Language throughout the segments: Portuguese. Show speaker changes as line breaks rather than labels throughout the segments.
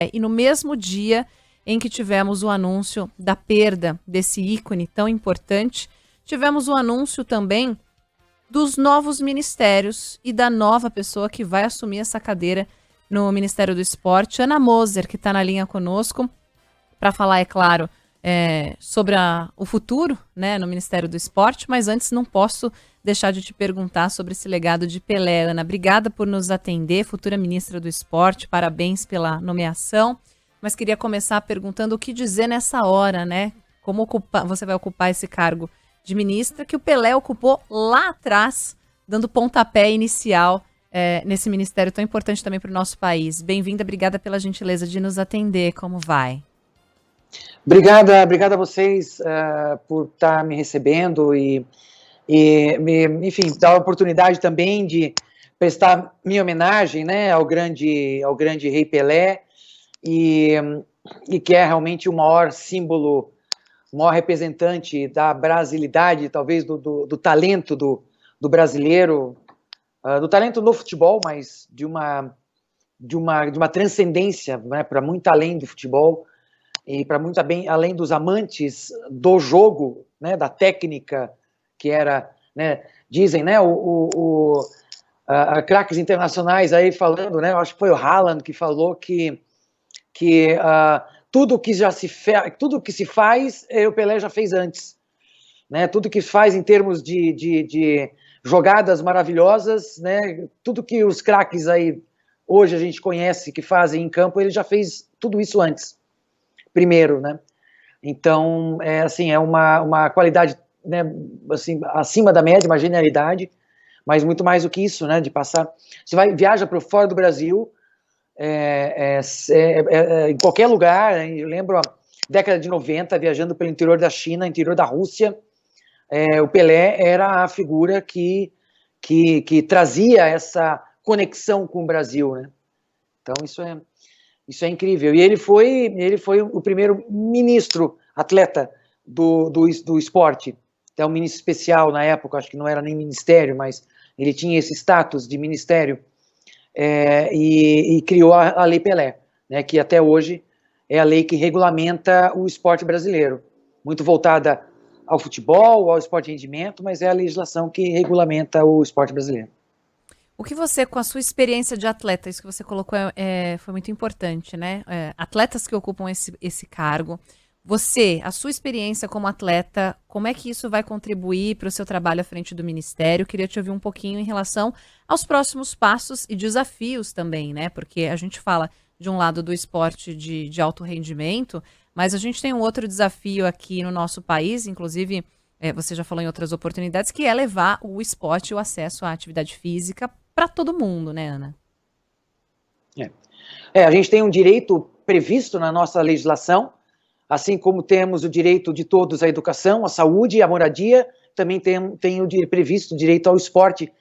E no mesmo dia em que tivemos o anúncio da perda desse ícone tão importante, tivemos o anúncio também dos novos ministérios e da nova pessoa que vai assumir essa cadeira no Ministério do Esporte, Ana Moser, que está na linha conosco, para falar, é claro, sobre o futuro, né, no Ministério do Esporte, mas antes não posso deixar de te perguntar sobre esse legado de Pelé. Ana, obrigada por nos atender, futura ministra do Esporte, parabéns pela nomeação, mas queria começar perguntando o que dizer nessa hora, né? Como você vai ocupar esse cargo de ministra que o Pelé ocupou lá atrás, dando pontapé inicial nesse ministério tão importante também para o nosso país. Bem-vinda, obrigada pela gentileza de nos atender. Como vai?
Obrigada a vocês por estar me recebendo e enfim, dar a oportunidade também de prestar minha homenagem, né, ao grande Rei Pelé, e que é realmente o maior símbolo, o maior representante da brasilidade, talvez do talento do brasileiro, do talento no futebol, mas de uma transcendência, né, para muito além do futebol e para muito além dos amantes do jogo, né, da técnica, que era, né, dizem, né, craques internacionais aí falando, né, eu acho que foi o Haaland que falou que tudo que se faz, o Pelé já fez antes, né, tudo que faz em termos de jogadas maravilhosas, né, tudo que os craques aí hoje a gente conhece que fazem em campo, ele já fez tudo isso antes, primeiro, né. Então, assim, é uma qualidade, né, assim, acima da média, uma genialidade, mas muito mais do que isso, né, de passar, você viaja para fora do Brasil, em qualquer lugar, eu lembro a década de 90, viajando pelo interior da China, interior da Rússia, o Pelé era a figura que trazia essa conexão com o Brasil, né? Então isso é incrível. E ele foi o primeiro ministro atleta do esporte, até um ministro especial na época, acho que não era nem ministério, mas ele tinha esse status de ministério, e criou a Lei Pelé, né, que até hoje é a lei que regulamenta o esporte brasileiro, muito voltada ao futebol, ao esporte de rendimento, mas é a legislação que regulamenta o esporte brasileiro.
O que você, com a sua experiência de atleta, isso que você colocou foi muito importante, né? Atletas que ocupam esse cargo, a sua experiência como atleta, como é que isso vai contribuir para o seu trabalho à frente do Ministério? Eu queria te ouvir um pouquinho em relação aos próximos passos e desafios também, né? Porque a gente fala de um lado do esporte de alto rendimento, mas a gente tem um outro desafio aqui no nosso país, inclusive, você já falou em outras oportunidades, que é levar o esporte e o acesso à atividade física para todo mundo, né, Ana?
A gente tem um direito previsto na nossa legislação, assim como temos o direito de todos à educação, à saúde, à moradia, também tem previsto o direito ao esporte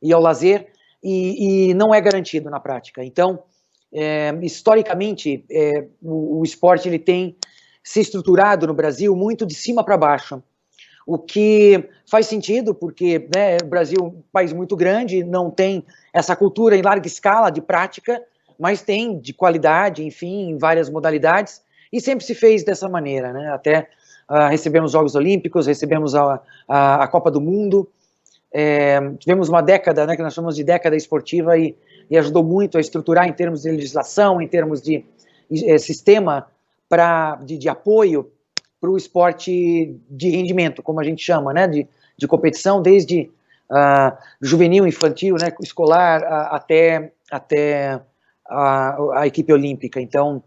e ao lazer, e não é garantido na prática. Então, historicamente, o esporte ele tem se estruturado no Brasil muito de cima para baixo, o que faz sentido, porque, né, o Brasil é um país muito grande, não tem essa cultura em larga escala de prática, mas tem de qualidade, enfim, em várias modalidades, e sempre se fez dessa maneira, né? Até recebemos Jogos Olímpicos, recebemos a Copa do Mundo, tivemos uma década, né, que nós chamamos de década esportiva, e ajudou muito a estruturar em termos de legislação, em termos de sistema de apoio para o esporte de rendimento, como a gente chama, né, de competição, desde juvenil, infantil, né, escolar, até a equipe olímpica. Então,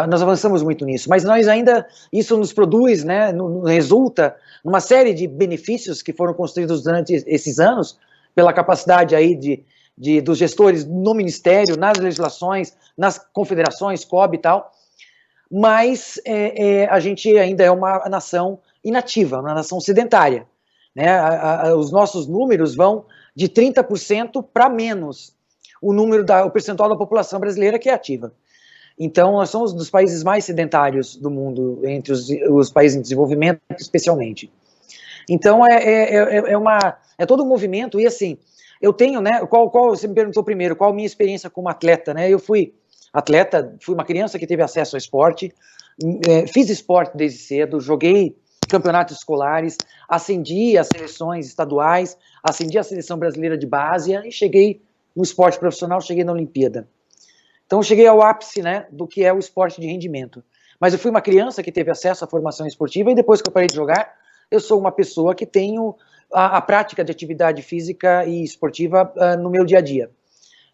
nós avançamos muito nisso, mas nós ainda, isso nos produz, né, resulta numa série de benefícios que foram construídos durante esses anos, pela capacidade aí dos gestores no Ministério, nas legislações, nas confederações, COB e tal, mas a gente ainda é uma nação inativa, uma nação sedentária, né? Os nossos números vão de 30% para menos o percentual da população brasileira que é ativa. Então, nós somos dos países mais sedentários do mundo, entre os países em desenvolvimento, especialmente. Então, é todo um movimento, e assim, eu tenho, né, você me perguntou primeiro, qual a minha experiência como atleta, né? Eu fui atleta, fui uma criança que teve acesso ao esporte, fiz esporte desde cedo, joguei campeonatos escolares, ascendi às seleções estaduais, ascendi à seleção brasileira de base e cheguei no esporte profissional, cheguei na Olimpíada. Então cheguei ao ápice, né, do que é o esporte de rendimento. Mas eu fui uma criança que teve acesso à formação esportiva e depois que eu parei de jogar, eu sou uma pessoa que tenho a prática de atividade física e esportiva no meu dia a dia.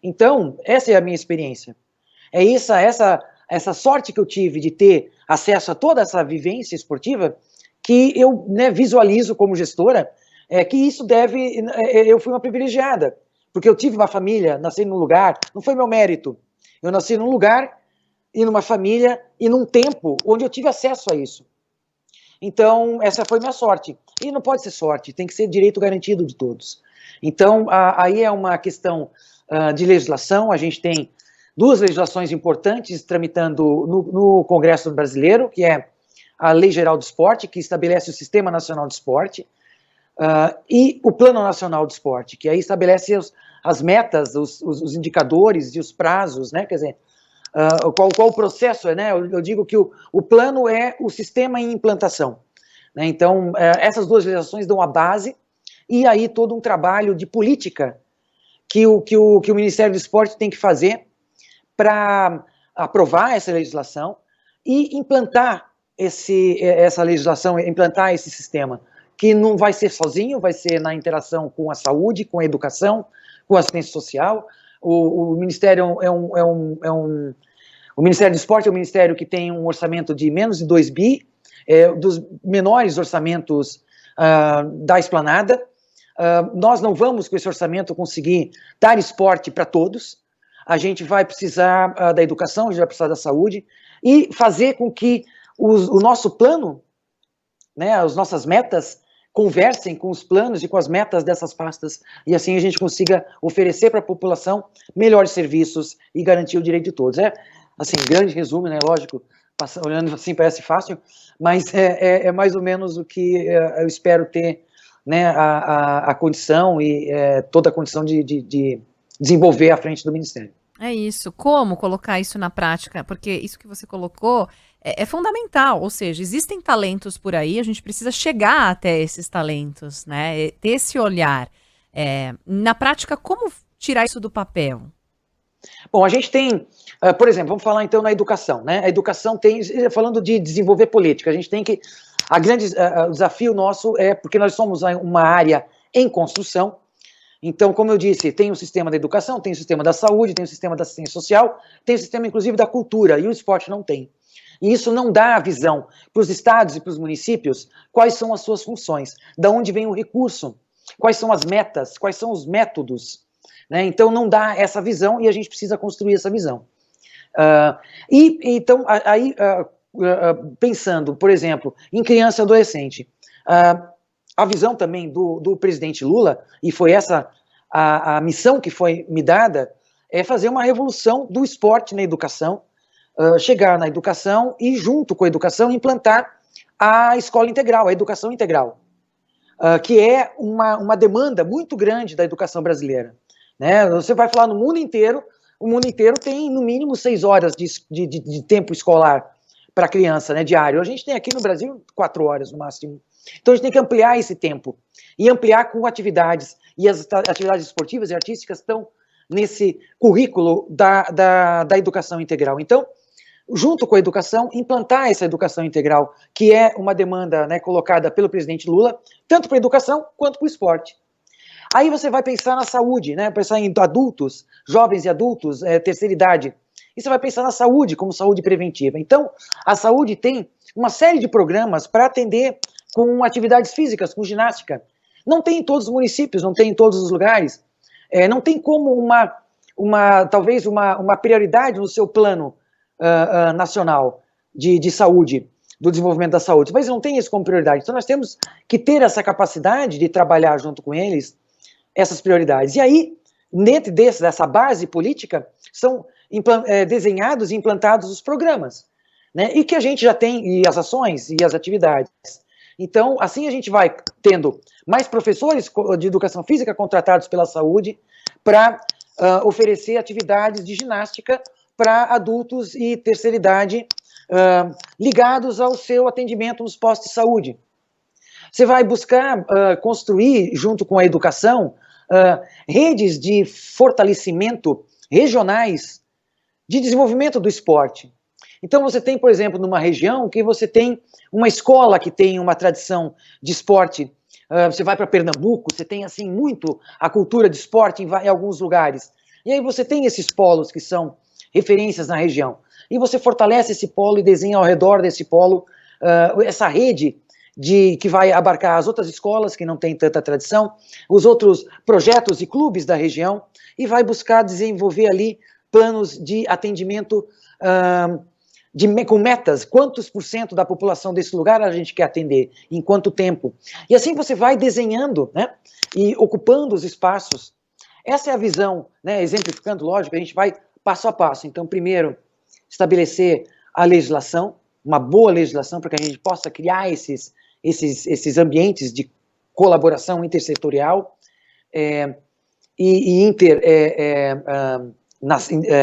Então, essa é a minha experiência. É essa sorte que eu tive de ter acesso a toda essa vivência esportiva que eu, né, visualizo como gestora, que isso eu fui uma privilegiada, porque eu tive uma família, nasci num lugar, não foi meu mérito, eu nasci num lugar e numa família e num tempo onde eu tive acesso a isso. Então, essa foi minha sorte. E não pode ser sorte, tem que ser direito garantido de todos. Então, aí é uma questão de legislação, a gente tem duas legislações importantes tramitando no Congresso Brasileiro, que é a Lei Geral do Esporte, que estabelece o Sistema Nacional de Esporte, e o Plano Nacional de Esporte, que aí estabelece as metas, os indicadores e os prazos, né? Quer dizer, qual o processo, né? Eu digo que o plano é o sistema em implantação, né? Então, essas duas legislações dão a base, e aí todo um trabalho de política que o Ministério do Esporte tem que fazer para aprovar essa legislação e implantar essa legislação, implantar esse sistema, que não vai ser sozinho, vai ser na interação com a saúde, com a educação, com a assistência social. O Ministério o Ministério do Esporte é um ministério que tem um orçamento de menos de 2 bi, dos menores orçamentos da Esplanada. Nós não vamos, com esse orçamento, conseguir dar esporte para todos. A gente vai precisar da educação, a gente vai precisar da saúde, e fazer com que o nosso plano, né, as nossas metas, conversem com os planos e com as metas dessas pastas, e assim a gente consiga oferecer para a população melhores serviços e garantir o direito de todos. Assim, grande resumo, né, lógico, olhando assim parece fácil, mas é mais ou menos o que eu espero ter, né, a condição e toda a condição de desenvolver à frente do Ministério.
É isso. Como colocar isso na prática? Porque isso que você colocou é fundamental. Ou seja, existem talentos por aí, a gente precisa chegar até esses talentos, né? Ter esse olhar. Na prática, como tirar isso do papel?
Bom, a gente tem, por exemplo, vamos falar então na educação, né? A educação tem, falando de desenvolver política, a gente tem que, o desafio nosso porque nós somos uma área em construção. Então, como eu disse, tem o sistema da educação, tem o sistema da saúde, tem o sistema da assistência social, tem o sistema, inclusive, da cultura, e o esporte não tem. E isso não dá a visão para os estados e para os municípios quais são as suas funções, de onde vem o recurso, quais são as metas, quais são os métodos, né? Então, não dá essa visão e a gente precisa construir essa visão. Então, pensando, por exemplo, em criança e adolescente, a visão também do presidente Lula, e foi essa a missão que foi me dada, é fazer uma revolução do esporte na educação, chegar na educação e, junto com a educação, implantar a escola integral, a educação integral, que é uma demanda muito grande da educação brasileira, né? Você vai falar no mundo inteiro, o mundo inteiro tem no mínimo 6 horas de tempo escolar para a criança, né, diário. A gente tem aqui no Brasil 4 horas no máximo. Então a gente tem que ampliar esse tempo, e ampliar com atividades, e as atividades esportivas e artísticas estão nesse currículo da educação integral. Então, junto com a educação, implantar essa educação integral, que é uma demanda, né, colocada pelo presidente Lula, tanto para a educação quanto para o esporte. Aí você vai pensar na saúde, né, pensar em adultos, jovens e adultos, terceira idade, e você vai pensar na saúde como saúde preventiva. Então, a saúde tem uma série de programas para atender com atividades físicas, com ginástica. Não tem em todos os municípios, não tem em todos os lugares. Não tem como talvez uma prioridade no seu plano nacional de saúde, do desenvolvimento da saúde. Mas não tem isso como prioridade. Então nós temos que ter essa capacidade de trabalhar junto com eles essas prioridades. E aí, dentro dessa base política, são desenhados e implantados os programas, né? E que a gente já tem, e as ações e as atividades. Então, assim a gente vai tendo mais professores de educação física contratados pela saúde para oferecer atividades de ginástica para adultos e terceira idade ligados ao seu atendimento nos postos de saúde. Você vai buscar construir, junto com a educação, redes de fortalecimento regionais de desenvolvimento do esporte. Então você tem, por exemplo, numa região que você tem uma escola que tem uma tradição de esporte. Você vai para Pernambuco, você tem assim muito a cultura de esporte em alguns lugares. E aí você tem esses polos que são referências na região. E você fortalece esse polo e desenha ao redor desse polo essa rede que vai abarcar as outras escolas que não têm tanta tradição, os outros projetos e clubes da região, e vai buscar desenvolver ali planos de atendimento com metas, quantos por cento da população desse lugar a gente quer atender, em quanto tempo. E assim você vai desenhando, né, e ocupando os espaços. Essa é a visão, né, exemplificando, lógico, a gente vai passo a passo. Então, primeiro, estabelecer a legislação, uma boa legislação, para que a gente possa criar esses ambientes de colaboração intersetorial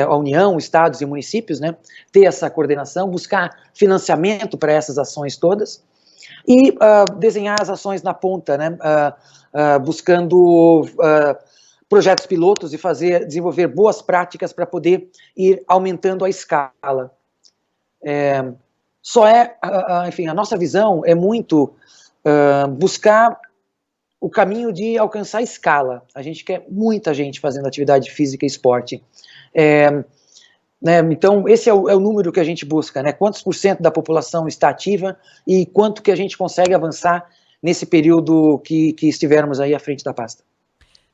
a União, estados e municípios, né, ter essa coordenação, buscar financiamento para essas ações todas e desenhar as ações na ponta, né, buscando projetos pilotos e desenvolver boas práticas para poder ir aumentando a escala. Enfim, a nossa visão é muito buscar o caminho de alcançar escala. A gente quer muita gente fazendo atividade física e esporte. Né, então, esse é o número que a gente busca, né? Quantos por cento da população está ativa e quanto que a gente consegue avançar nesse período que estivermos aí à frente da pasta.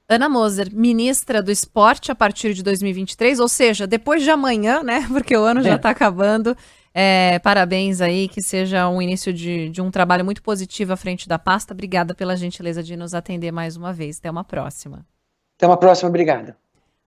Ana Moser, ministra do Esporte a partir de 2023, ou seja, depois de amanhã, né? Porque o ano já está acabando. Parabéns aí, que seja um início de um trabalho muito positivo à frente da pasta. Obrigada pela gentileza de nos atender mais uma vez. Até uma próxima.
Até uma próxima, obrigada.